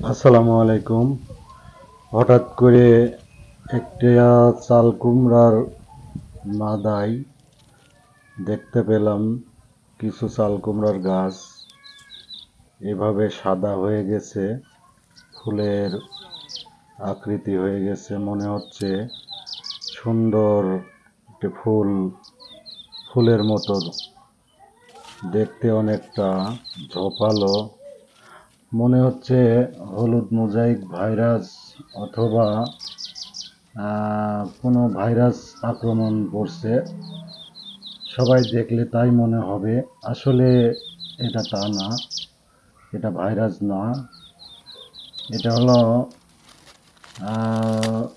আসসালামু আলাইকুম। হঠাৎ করে একটা চাল কুমড়ার মাদায় দেখতে পেলাম কিছু চাল কুমড়ার গাছ এভাবে সাদা হয়ে গেছে, ফুলের আকৃতি হয়ে গেছে, মনে হচ্ছে সুন্দর একটি ফুলের মতো দেখতে, অনেকটা ঝোপালো, মনে হচ্ছে হলুদ মোজাইক ভাইরাস অথবা কোনো ভাইরাস আক্রমণ করছে। সবাই দেখলে তাই মনে হবে, আসলে এটা তা না, এটা ভাইরাস না, এটা হলো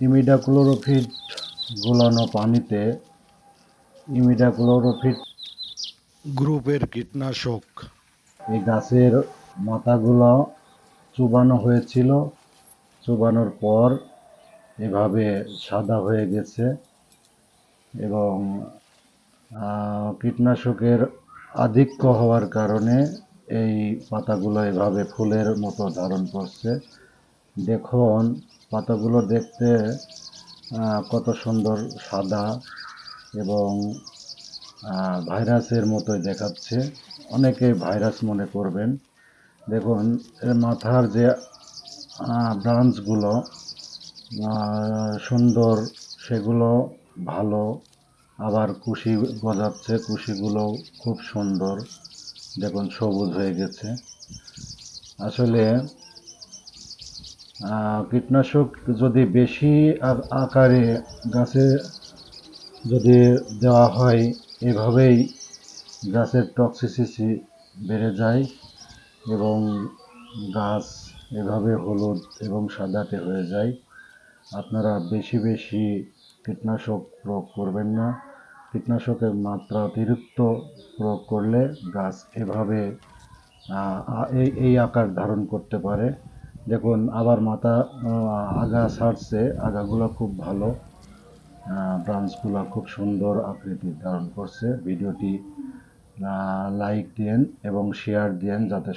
ইমিডাক্লোরোফিট গুলানো পানিতে ইমিডাক্লোরোফিট গ্রুপের কীটনাশক। এই গাছের মাথাগুলো চুবানো হয়েছিল, চুবানোর পর এভাবে সাদা হয়ে গেছে এবং কীটনাশকের আধিক্য হওয়ার কারণে এই পাতাগুলো এভাবে ফুলের মতো ধারণ করছে। দেখুন পাতাগুলো দেখতে কত সুন্দর সাদা এবং ভাইরাসের মতোই দেখাচ্ছে। অনেকে ভাইরাস মনে করবেন। দেখুন এর মাথার যে ব্রাঞ্চগুলো সুন্দর, সেগুলো ভালো, আবার কুশি গজাচ্ছে, কুশিগুলো খুব সুন্দর, দেখুন সবুজ হয়ে গেছে। আসলে কীটনাশক যদি বেশি আকারে গাছে যদি দেওয়া হয়, এভাবেই গাছের টক্সিসিটি বেড়ে যায় এবং গাছ এভাবে হলুদ এবং সাদাটে হয়ে যায়। আপনারা বেশি বেশি কীটনাশক প্রয়োগ করবেন না। কীটনাশকের মাত্রা অতিরিক্ত প্রয়োগ করলে গাছ এভাবে এই আকার ধারণ করতে পারে। দেখুন আবার মাথা আগা ছাড়ছে, আগাগুলো খুব ভালো, ব্রাঞ্চগুলো খুব সুন্দর আকৃতি ধারণ করছে। ভিডিওটি লাইক দিন এবং শেয়ার দিন যাতে